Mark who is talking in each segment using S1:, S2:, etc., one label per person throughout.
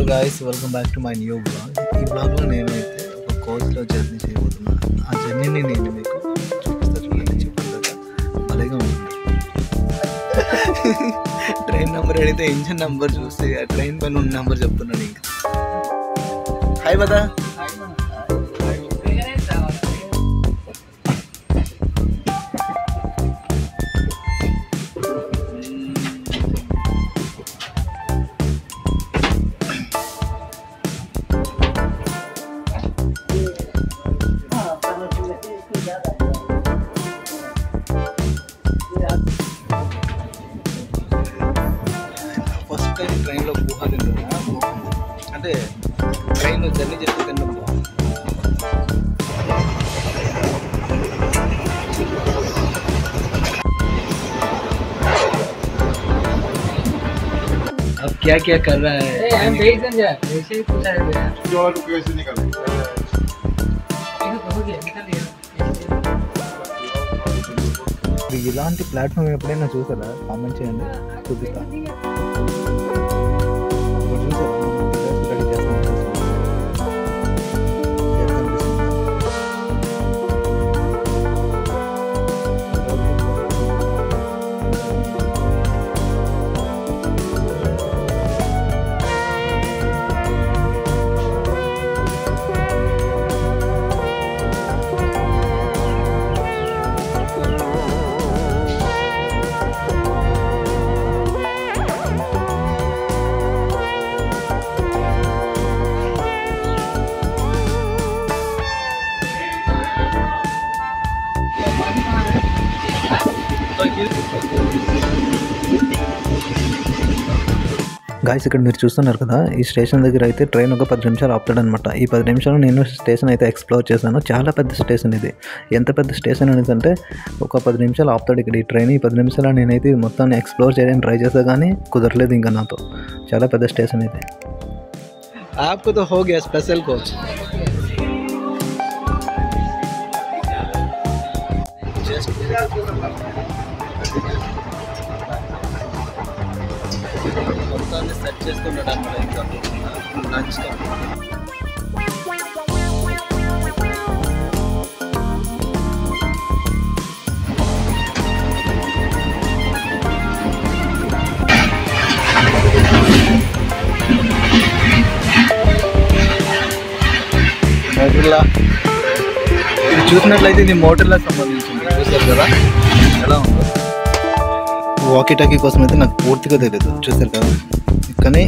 S1: guys, welcome back to my new vlog. ఈ బ్లాగ్లో నేనైతే ఒక కోచ్లో జర్నీ చేయబోతున్నాను. ఆ జర్నీని నేను మీకు చూపిస్తాను. చెప్పేదాకా భలేగా ఉంటుంది. ట్రైన్ నెంబర్ అడిగితే ఇంజన్ నెంబర్ చూస్తే ఆ ట్రైన్ పైన ఉన్న నెంబర్ చెప్తున్నాను. ఇంకా హాయ్ బదా. ఫస్ట్ టైం ట్రైన్లో ఊహ తింటున్నా. అంటే ట్రైన్లో జర్నీ చేస్తే తినడం బాగుంది. अब क्या क्या कर रहा है? वैसे ही पूछा है भैया। जो लोग कैसे निकल ఇలాంటి ప్లాట్ఫామ్ ఎప్పుడైనా చూసారా? కామెంట్ చేయండి, చూపిస్తాను. గాయస్, ఇక్కడ మీరు చూస్తున్నారు కదా, ఈ స్టేషన్ దగ్గర అయితే ట్రైన్ ఒక 10 నిమిషాలు ఆపుతాడనమాట. ఈ 10 నిమిషాలు నేను స్టేషన్ అయితే ఎక్స్ప్లోర్ చేశాను. చాలా పెద్ద స్టేషన్ ఇది. ఎంత పెద్ద స్టేషన్ అనేది అంటే ఒక 10 నిమిషాలు ఆపుతాడు ఇక్కడ ఈ ట్రైన్. ఈ 10 నిమిషాలు నేనైతే మొత్తాన్ని ఎక్స్ప్లోర్ చేయడానికి ట్రై చేసా, కానీ కుదరలేదు ఇంకా నాతో. చాలా పెద్ద స్టేషన్ ఇది. आपको तो हो गया स्पेशल कोच. మొత్తాన్ని సెట్ చేసుకున్నాడు అన్నమాట. ఇంకా లంచ్ మోటర్లా ఇది చూసినట్లయితే ఇది మోటర్లా సంబంధించింది. చూసారు కదా ఎలా ఉందో. వాకీ టాకీ కోసం అయితే నాకు పూర్తిగా తెలియదు. చూసారు కదా, కానీ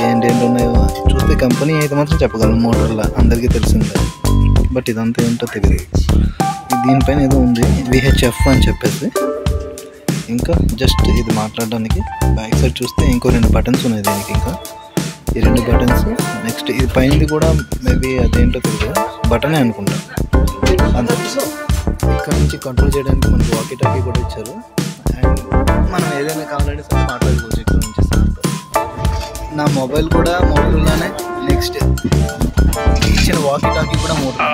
S1: ఏంటేంటి ఉన్నాయో చూస్తే కంపెనీ అయితే మాత్రం చెప్పగలను. మోటర్లా అందరికీ తెలిసిందే, బట్ ఇదంతా ఏంటో తెలియదు. దీనిపైన ఏదో ఉంది VHF అని చెప్పేసి. ఇంకా జస్ట్ ఇది మాట్లాడడానికి బ్యాక్ సైడ్ చూస్తే ఇంకో 2 బటన్స్ ఉన్నాయి దీనికి. ఇంకా ఈ 2 బటన్స్. నెక్స్ట్ ఇది పైనది కూడా మేబీ అదేంటో తెలియదు, బటనే అనుకుంటా. అంత ఇక్కడ నుంచి కంట్రోల్ చేయడానికి మనకి వాకీ టాకీ కూడా ఇచ్చారు. అండ్ మనం ఏదైనా కావాలంటే సరే మాట్లాడుకోవచ్చు ఇక్కడ నుంచి సార్తో. నా మొబైల్ కూడా మోటర్లానే. నెక్స్ట్ ఇచ్చిన వాకీ టాకీ కూడా మోటర్.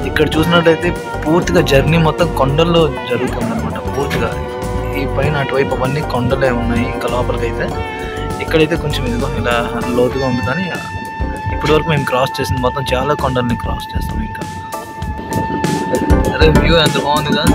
S1: ఇక్కడ చూసినట్లయితే పూర్తిగా జర్నీ మొత్తం కొండల్లో జరుగుతుంది అనమాట. పూర్తిగా ఈ పైన అటువైపు అవన్నీ కొండలే ఉన్నాయి. ఇంకా లోపలికి అయితే ఇక్కడైతే కొంచెం ఇదిగో ఇలా లోతుగా ఉంది. కానీ ఇప్పటి వరకు మేము క్రాస్ చేసింది మొత్తం చాలా కొండల్ని క్రాస్ చేస్తాం. ఇంకా అదే వ్యూ ఎంత బాగుంది కదా.